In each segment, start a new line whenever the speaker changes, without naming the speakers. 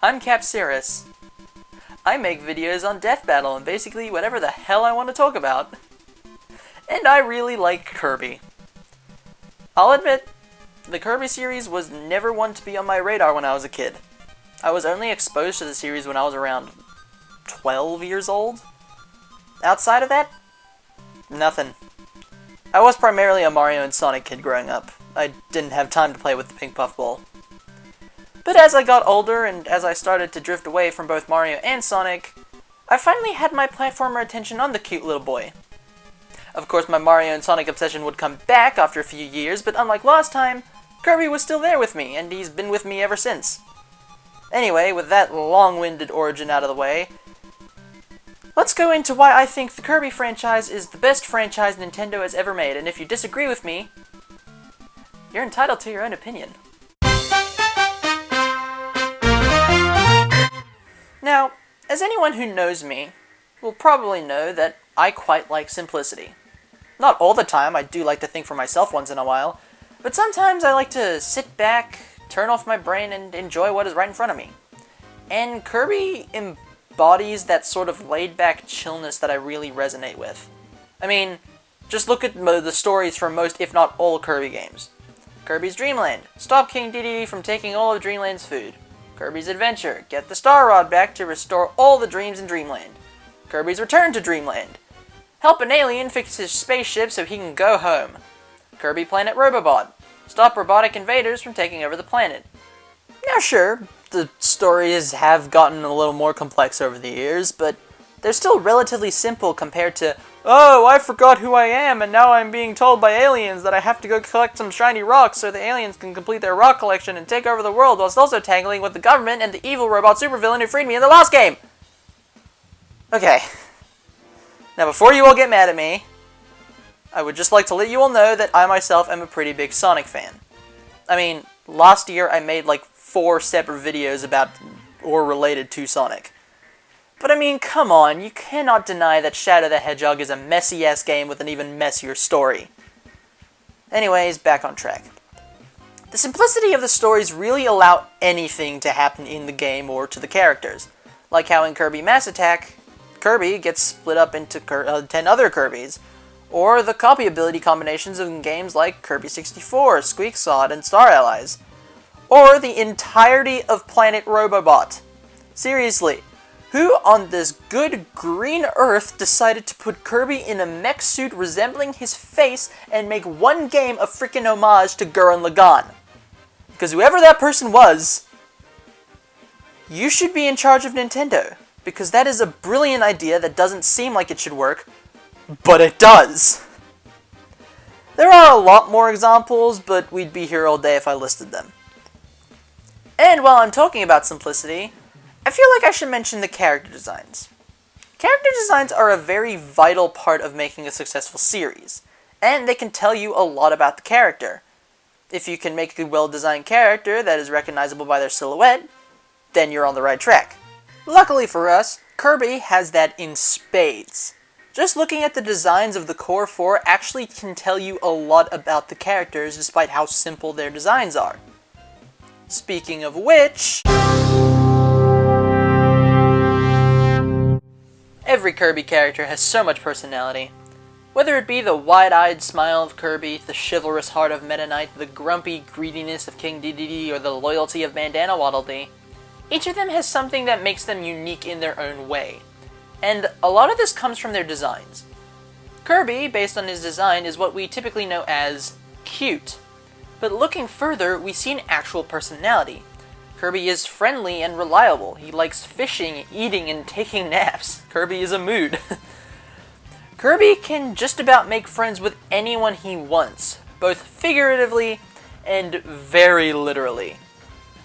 I'm Capsirus. I make videos on Death Battle and basically whatever the hell I want to talk about. And I really like Kirby. I'll admit, the Kirby series was never one to be on my radar when I was a kid. I was only exposed to the series when I was around 12 years old. Outside of that, nothing. I was primarily a Mario and Sonic kid growing up. I didn't have time to play with the pink puff ball. But as I got older and as I started to drift away from both Mario and Sonic, I finally had my platformer attention on the cute little boy. Of course, my Mario and Sonic obsession would come back after a few years, but unlike last time, Kirby was still there with me, and he's been with me ever since. Anyway, with that long-winded origin out of the way, let's go into why I think the Kirby franchise is the best franchise Nintendo has ever made, and if you disagree with me, you're entitled to your own opinion. Now, as anyone who knows me will probably know that I quite like simplicity. Not all the time, I do like to think for myself once in a while, but sometimes I like to sit back, turn off my brain, and enjoy what is right in front of me. And Kirby embodies that sort of laid-back chillness that I really resonate with. I mean, just look at the stories from most, if not all, Kirby games. Kirby's Dream Land, stop King Dedede from taking all of Dreamland's food. Kirby's Adventure, get the Star Rod back to restore all the dreams in Dreamland. Kirby's Return to Dreamland, help an alien fix his spaceship so he can go home. Kirby Planet Robobot, stop robotic invaders from taking over the planet. Now sure, the stories have gotten a little more complex over the years, but they're still relatively simple compared to, oh, I forgot who I am and now I'm being told by aliens that I have to go collect some shiny rocks so the aliens can complete their rock collection and take over the world whilst also tangling with the government and the evil robot supervillain who freed me in the last game! Okay. Now before you all get mad at me, I would just like to let you all know that I myself am a pretty big Sonic fan. I mean, last year I made like 4 separate videos about or related to Sonic. But I mean, come on, you cannot deny that Shadow the Hedgehog is a messy-ass game with an even messier story. Anyways, back on track. The simplicity of the stories really allow anything to happen in the game or to the characters. Like how in Kirby Mass Attack, Kirby gets split up into 10 other Kirbys, or the copy ability combinations in games like Kirby 64, Squeaksaw, and Star Allies, or the entirety of Planet Robobot. Seriously. Who on this good green earth decided to put Kirby in a mech suit resembling his face and make one game a freaking homage to Gurren Lagann? Because whoever that person was, you should be in charge of Nintendo. Because that is a brilliant idea that doesn't seem like it should work, but it does. There are a lot more examples, but we'd be here all day if I listed them. And while I'm talking about simplicity, I feel like I should mention the character designs. Character designs are a very vital part of making a successful series, and they can tell you a lot about the character. If you can make a well-designed character that is recognizable by their silhouette, then you're on the right track. Luckily for us, Kirby has that in spades. Just looking at the designs of the core 4 actually can tell you a lot about the characters despite how simple their designs are. Speaking of which, every Kirby character has so much personality. Whether it be the wide-eyed smile of Kirby, the chivalrous heart of Meta Knight, the grumpy greediness of King Dedede, or the loyalty of Bandana Waddle Dee, each of them has something that makes them unique in their own way. And a lot of this comes from their designs. Kirby, based on his design, is what we typically know as cute. But looking further, we see an actual personality. Kirby is friendly and reliable. He likes fishing, eating, and taking naps. Kirby is a mood. Kirby can just about make friends with anyone he wants, both figuratively and very literally.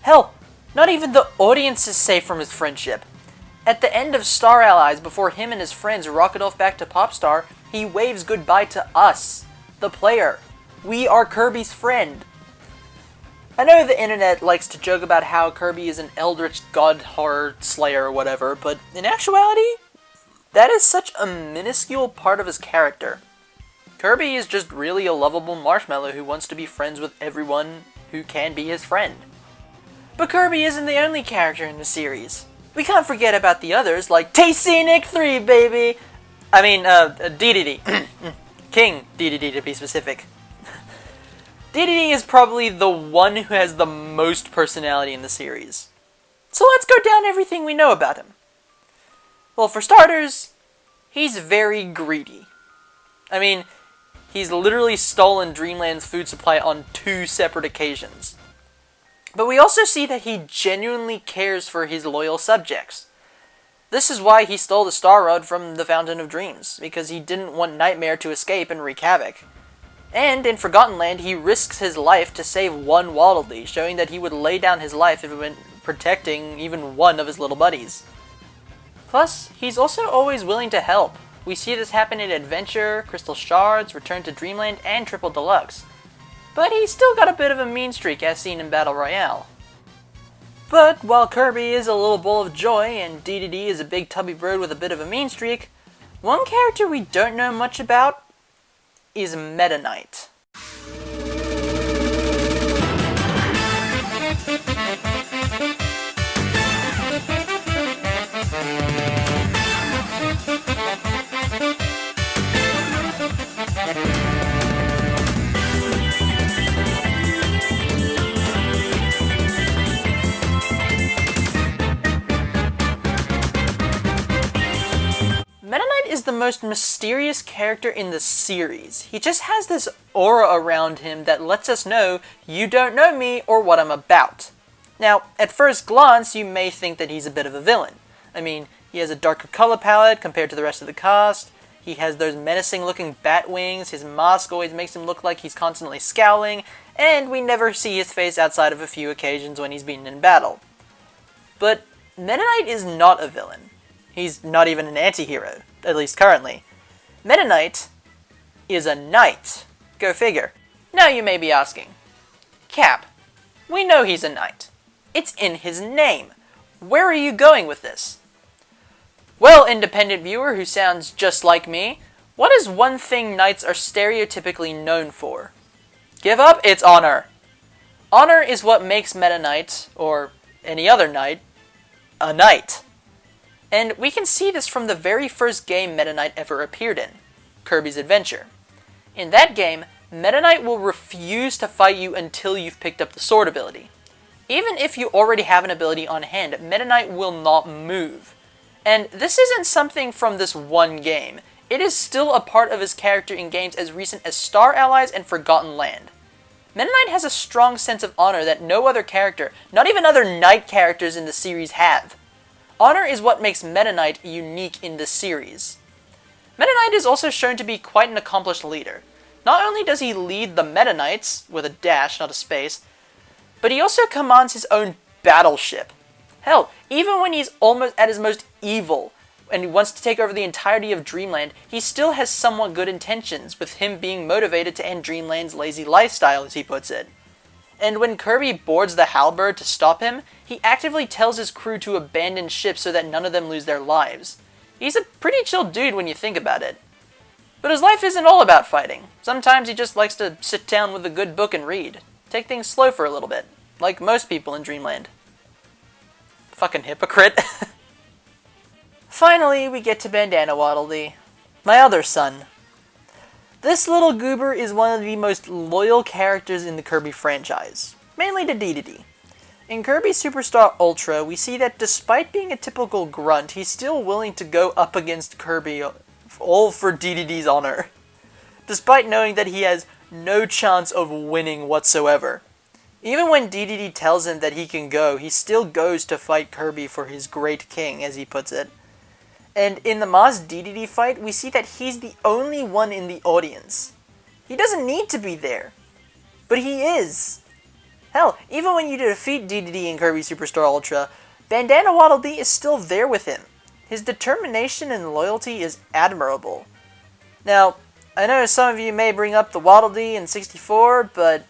Hell, not even the audience is safe from his friendship. At the end of Star Allies, before him and his friends rocket off back to Popstar, he waves goodbye to us, the player. We are Kirby's friend. I know the internet likes to joke about how Kirby is an eldritch god horror slayer or whatever, but in actuality, that is such a minuscule part of his character. Kirby is just really a lovable marshmallow who wants to be friends with everyone who can be his friend. But Kirby isn't the only character in the series. We can't forget about the others, like T-Scenic 3, baby! I mean, DDD. King DDD, to be specific. DDD is probably the one who has the most personality in the series. So let's go down everything we know about him. Well, for starters, he's very greedy. I mean, he's literally stolen Dreamland's food supply on 2 separate occasions. But we also see that he genuinely cares for his loyal subjects. This is why he stole the Star Rod from the Fountain of Dreams, because he didn't want Nightmare to escape and wreak havoc. And in Forgotten Land, he risks his life to save one Waddle Dee, showing that he would lay down his life if it meant protecting even one of his little buddies. Plus, he's also always willing to help. We see this happen in Adventure, Crystal Shards, Return to Dreamland, and Triple Deluxe. But he's still got a bit of a mean streak as seen in Battle Royale. But while Kirby is a little bowl of joy and DDD is a big tubby bird with a bit of a mean streak, one character we don't know much about is Meta Knight. Meta Knight is the most mysterious character in the series. He just has this aura around him that lets us know you don't know me or what I'm about. Now, at first glance, you may think that he's a bit of a villain. I mean, he has a darker color palette compared to the rest of the cast, he has those menacing looking bat wings, his mask always makes him look like he's constantly scowling, and we never see his face outside of a few occasions when he's been in battle. But Meta Knight is not a villain. He's not even an anti-hero, at least currently. Meta Knight is a knight. Go figure. Now you may be asking, Cap, we know he's a knight. It's in his name. Where are you going with this? Well, independent viewer who sounds just like me, what is one thing knights are stereotypically known for? Give up? It's honor. Honor is what makes Meta Knight, or any other knight, a knight. And we can see this from the very first game Meta Knight ever appeared in, Kirby's Adventure. In that game, Meta Knight will refuse to fight you until you've picked up the sword ability. Even if you already have an ability on hand, Meta Knight will not move. And this isn't something from this one game. It is still a part of his character in games as recent as Star Allies and Forgotten Land. Meta Knight has a strong sense of honor that no other character, not even other knight characters in the series have. Honor is what makes Meta Knight unique in this series. Meta Knight is also shown to be quite an accomplished leader. Not only does he lead the Meta Knights, with a dash, not a space, but he also commands his own battleship. Hell, even when he's almost at his most evil, and he wants to take over the entirety of Dreamland, he still has somewhat good intentions, with him being motivated to end Dreamland's lazy lifestyle, as he puts it. And when Kirby boards the Halberd to stop him, he actively tells his crew to abandon ship so that none of them lose their lives. He's a pretty chill dude when you think about it. But his life isn't all about fighting. Sometimes he just likes to sit down with a good book and read. Take things slow for a little bit, like most people in Dreamland. Fucking hypocrite. Finally, we get to Bandana Waddle Dee, my other son. This little goober is one of the most loyal characters in the Kirby franchise, mainly to DDD. In Kirby Superstar Ultra, we see that despite being a typical grunt, he's still willing to go up against Kirby, all for DDD's honor, despite knowing that he has no chance of winning whatsoever. Even when DDD tells him that he can go, he still goes to fight Kirby for his great king, as he puts it. And in the Maz DDD fight, we see that he's the only one in the audience. He doesn't need to be there, but he is. Hell, even when you defeat DDD in Kirby Superstar Ultra, Bandana Waddle Dee is still there with him. His determination and loyalty is admirable. Now, I know some of you may bring up the Waddle Dee in 64, but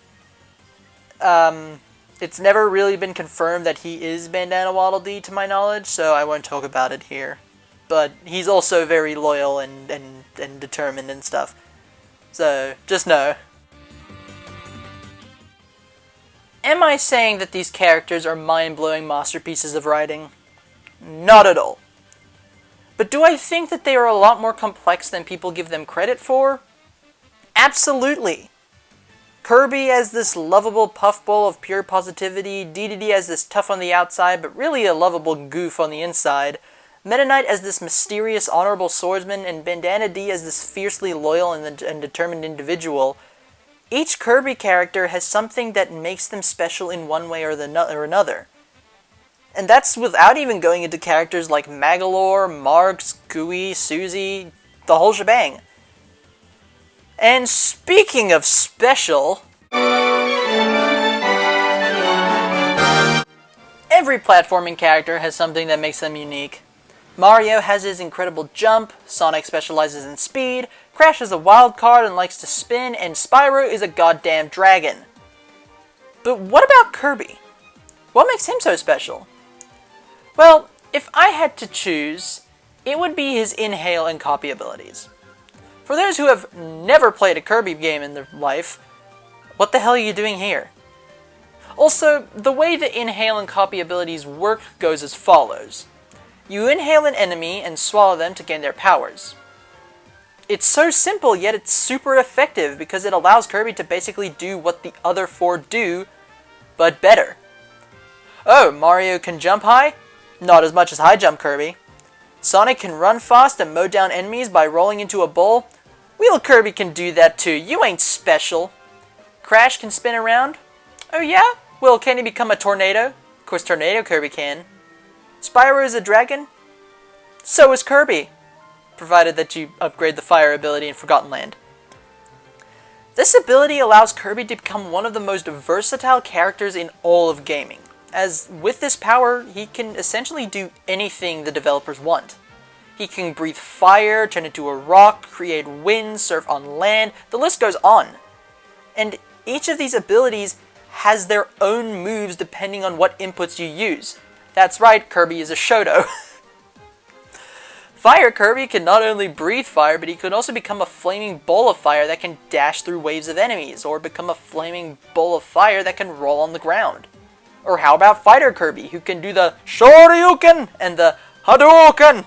it's never really been confirmed that he is Bandana Waddle Dee to my knowledge, so I won't talk about it here. But he's also very loyal and determined and stuff. So, just know. Am I saying that these characters are mind-blowing masterpieces of writing? Not at all. But do I think that they are a lot more complex than people give them credit for? Absolutely! Kirby as this lovable puffball of pure positivity, Dedede as this tough on the outside but really a lovable goof on the inside, Meta Knight as this mysterious honorable swordsman, and Bandana D as this fiercely loyal and determined individual. Each Kirby character has something that makes them special in one way or another. And that's without even going into characters like Magolor, Marx, Gooey, Susie, the whole shebang. And speaking of special, every platforming character has something that makes them unique. Mario has his incredible jump, Sonic specializes in speed, Crash is a wild card and likes to spin, and Spyro is a goddamn dragon. But what about Kirby? What makes him so special? Well, if I had to choose, it would be his inhale and copy abilities. For those who have never played a Kirby game in their life, what the hell are you doing here? Also, the way the inhale and copy abilities work goes as follows. You inhale an enemy and swallow them to gain their powers. It's so simple, yet it's super effective because it allows Kirby to basically do what the other four do, but better. Oh, Mario can jump high? Not as much as high jump Kirby. Sonic can run fast and mow down enemies by rolling into a bowl? Wheel Kirby can do that too, you ain't special. Crash can spin around? Oh yeah? Well, can he become a tornado? Of course Tornado Kirby can. Spyro is a dragon? So is Kirby, provided that you upgrade the fire ability in Forgotten Land. This ability allows Kirby to become one of the most versatile characters in all of gaming, as with this power, he can essentially do anything the developers want. He can breathe fire, turn into a rock, create wind, surf on land, the list goes on. And each of these abilities has their own moves depending on what inputs you use. That's right, Kirby is a Shoto. Fire Kirby can not only breathe fire, but he can also become a flaming ball of fire that can dash through waves of enemies, or become a flaming ball of fire that can roll on the ground. Or how about Fighter Kirby, who can do the Shoryuken and the Hadouken?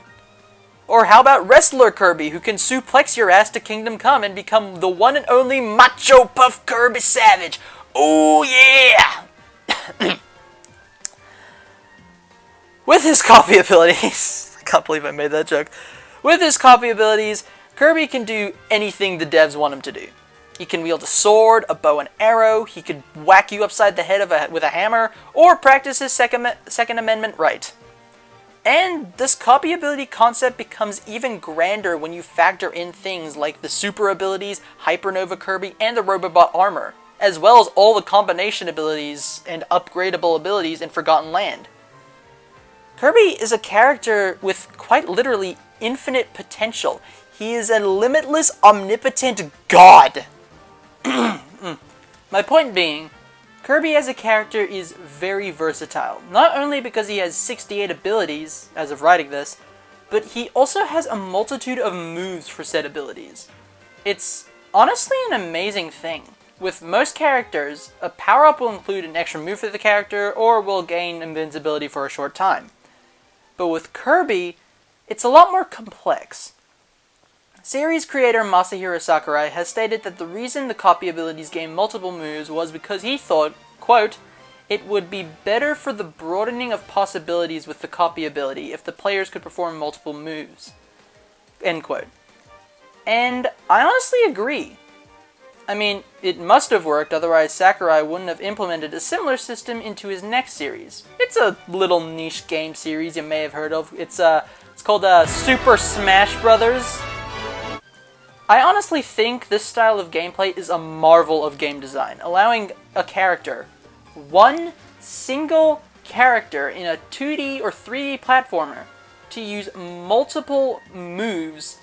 Or how about Wrestler Kirby, who can suplex your ass to Kingdom Come and become the one and only Macho Puff Kirby Savage? Oh yeah! With his copy abilities, I can't believe I made that joke. With his copy abilities, Kirby can do anything the devs want him to do. He can wield a sword, a bow and arrow, he could whack you upside the head with a hammer, or practice his Second Amendment right. And this copy ability concept becomes even grander when you factor in things like the super abilities, Hypernova Kirby, and the Robobot armor, as well as all the combination abilities and upgradable abilities in Forgotten Land. Kirby is a character with quite literally infinite potential. He is a limitless, omnipotent god. My point being, Kirby as a character is very versatile, not only because he has 68 abilities, as of writing this, but he also has a multitude of moves for said abilities. It's honestly an amazing thing. With most characters, a power-up will include an extra move for the character, or will gain invincibility for a short time. But with Kirby, it's a lot more complex. Series creator Masahiro Sakurai has stated that the reason the copy abilities gained multiple moves was because he thought, quote, it would be better for the broadening of possibilities with the copy ability if the players could perform multiple moves, end quote. And I honestly agree. I mean, it must have worked, otherwise Sakurai wouldn't have implemented a similar system into his next series. It's a little niche game series you may have heard of. It's called Super Smash Brothers. I honestly think this style of gameplay is a marvel of game design, allowing a character, one single character in a 2D or 3D platformer, to use multiple moves.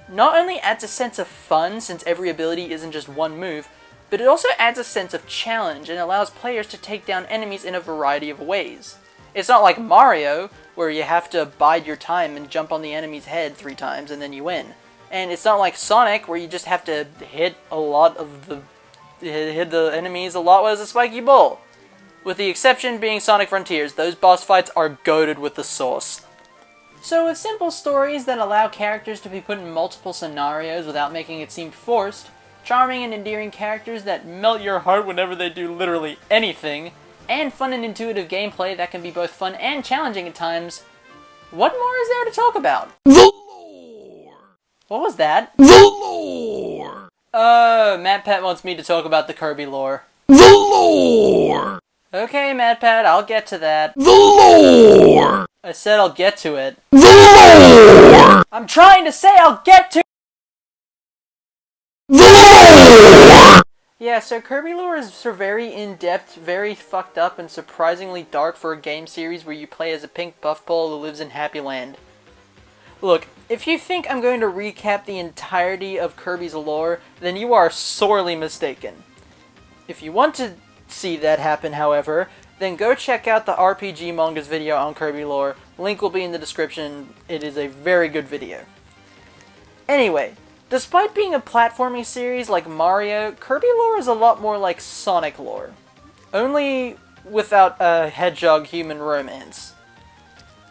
Not only adds a sense of fun, since every ability isn't just one move, but it also adds a sense of challenge and allows players to take down enemies in a variety of ways. It's not like Mario, where you have to bide your time and jump on the enemy's head 3 times and then you win. And it's not like Sonic, where you just have to hit the enemies a lot with a spiky ball. With the exception being Sonic Frontiers, those boss fights are goated with the sauce. So with simple stories that allow characters to be put in multiple scenarios without making it seem forced, charming and endearing characters that melt your heart whenever they do literally anything, and fun and intuitive gameplay that can be both fun and challenging at times, what more is there to talk about?
The lore!
What was that?
The lore!
Matt Pat wants me to talk about the Kirby lore.
The lore!
Okay, Matt Pat, I'll get to that.
The lore!
I said I'll get to it.
The lore!
I'm trying to say I'll get to
The lore!
Yeah, so Kirby lore is very in-depth, very fucked up, and surprisingly dark for a game series where you play as a pink puffball who lives in Happy Land. Look, if you think I'm going to recap the entirety of Kirby's lore, then you are sorely mistaken. If you want to see that happen, however, then go check out the RPG Monger's video on Kirby lore. Link will be in the description. It is a very good video. Anyway, despite being a platforming series like Mario, Kirby lore is a lot more like Sonic lore. Only without a hedgehog-human romance.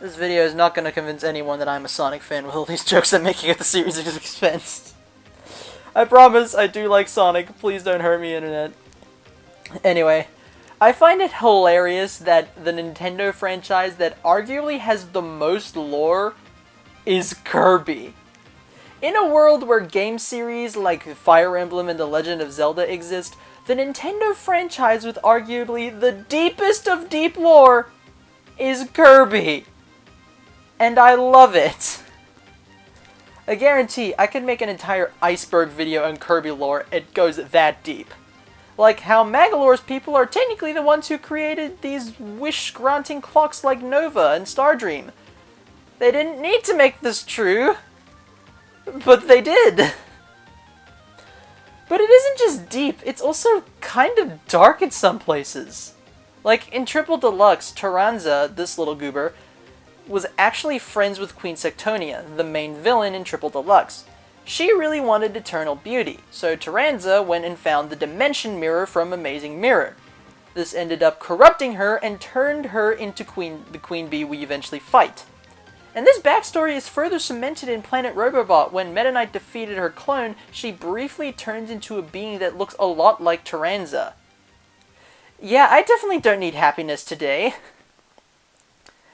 This video is not going to convince anyone that I'm a Sonic fan with all these jokes I'm making at the series' expense. I promise I do like Sonic. Please don't hurt me, internet. Anyway, I find it hilarious that the Nintendo franchise that arguably has the most lore is Kirby. In a world where game series like Fire Emblem and The Legend of Zelda exist, the Nintendo franchise with arguably the deepest of deep lore is Kirby. And I love it. I guarantee I could make an entire iceberg video on Kirby lore. It goes that deep. Like how Magalore's people are technically the ones who created these wish-granting clocks like Nova and Stardream. They didn't need to make this true, but they did. But it isn't just deep, it's also kind of dark in some places. Like in Triple Deluxe, Taranza, this little goober, was actually friends with Queen Sectonia, the main villain in Triple Deluxe. She really wanted eternal beauty, so Taranza went and found the Dimension Mirror from Amazing Mirror. This ended up corrupting her and turned her into the Queen Bee we eventually fight. And this backstory is further cemented in Planet Robobot. When Meta Knight defeated her clone, she briefly turns into a being that looks a lot like Taranza. Yeah, I definitely don't need happiness today.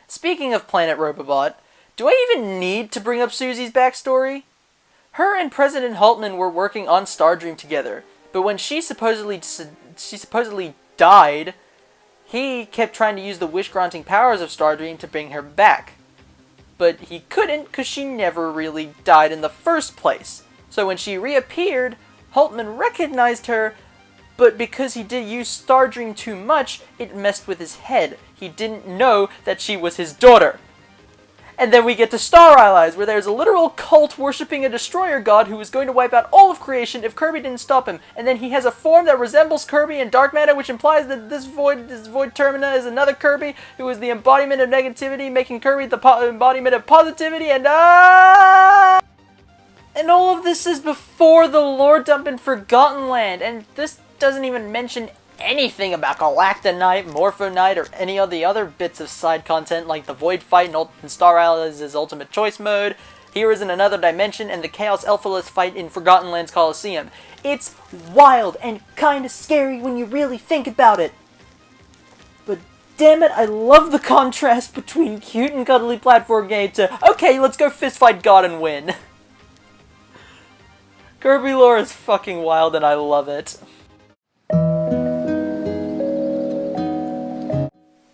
Speaking of Planet Robobot, do I even need to bring up Susie's backstory? Her and President Haltman were working on Stardream together, but when she supposedly died, he kept trying to use the wish-granting powers of Stardream to bring her back. But he couldn't because she never really died in the first place. So when she reappeared, Haltman recognized her, but because he did use Stardream too much, it messed with his head. He didn't know that she was his daughter. And then we get to Star Allies, where there's a literal cult worshipping a destroyer god who is going to wipe out all of creation if Kirby didn't stop him. And then he has a form that resembles Kirby in dark matter, which implies that this Void Termina is another Kirby who is the embodiment of negativity, making Kirby the embodiment of positivity, and And all of this is before the lore dump in Forgotten Land, and this doesn't even mention anything about Galacta Knight, Morpho Knight, or any of the other bits of side content like the Void Fight in Star Allies' Ultimate Choice mode, Heroes in Another Dimension, and the Chaos Elphalus fight in Forgotten Lands Coliseum. It's wild and kinda scary when you really think about it. But damn it, I love the contrast between cute and cuddly platform game to, okay, let's go fistfight God and win. Kirby lore is fucking wild and I love it.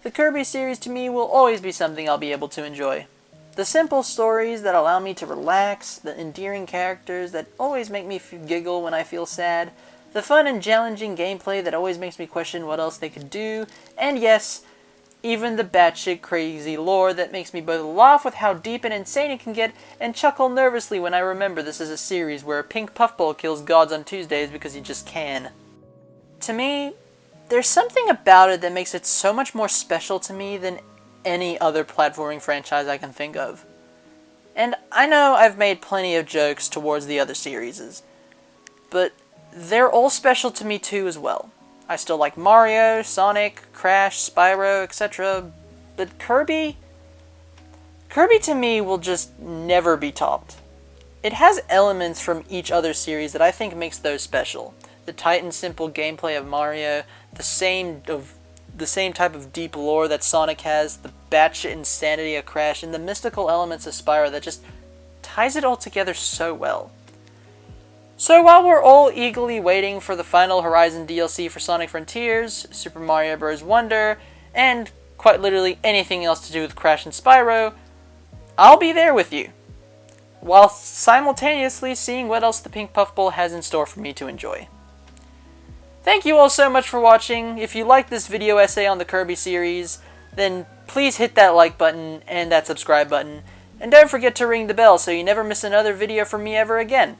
The Kirby series to me will always be something I'll be able to enjoy. The simple stories that allow me to relax, the endearing characters that always make me giggle when I feel sad, the fun and challenging gameplay that always makes me question what else they could do, and yes, even the batshit crazy lore that makes me both laugh with how deep and insane it can get and chuckle nervously when I remember this is a series where a pink puffball kills gods on Tuesdays because he just can. To me, there's something about it that makes it so much more special to me than any other platforming franchise I can think of. And I know I've made plenty of jokes towards the other series, but they're all special to me too as well. I still like Mario, Sonic, Crash, Spyro, etc. But Kirby to me will just never be topped. It has elements from each other series that I think makes those special. The tight and simple gameplay of Mario, the same type of deep lore that Sonic has, the batshit insanity of Crash, and the mystical elements of Spyro that just ties it all together so well. So while we're all eagerly waiting for the final Horizon DLC for Sonic Frontiers, Super Mario Bros. Wonder, and quite literally anything else to do with Crash and Spyro, I'll be there with you, while simultaneously seeing what else the Pink Puff Bowl has in store for me to enjoy. Thank you all so much for watching. If you liked this video essay on the Kirby series, then please hit that like button and that subscribe button, and don't forget to ring the bell so you never miss another video from me ever again.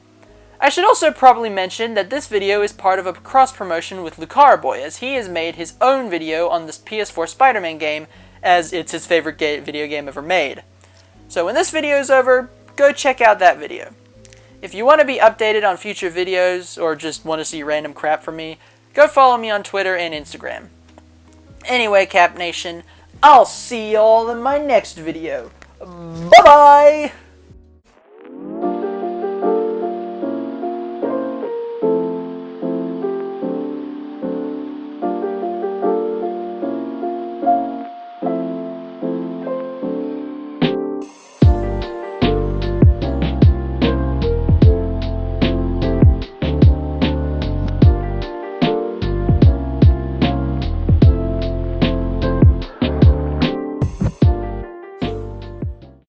I should also probably mention that this video is part of a cross-promotion with Lucariboi, as he has made his own video on this PS4 Spider-Man game, as it's his favorite video game ever made. So when this video is over, go check out that video. If you want to be updated on future videos, or just want to see random crap from me, go follow me on Twitter and Instagram. Anyway, Cap Nation, I'll see y'all in my next video. Bye-bye!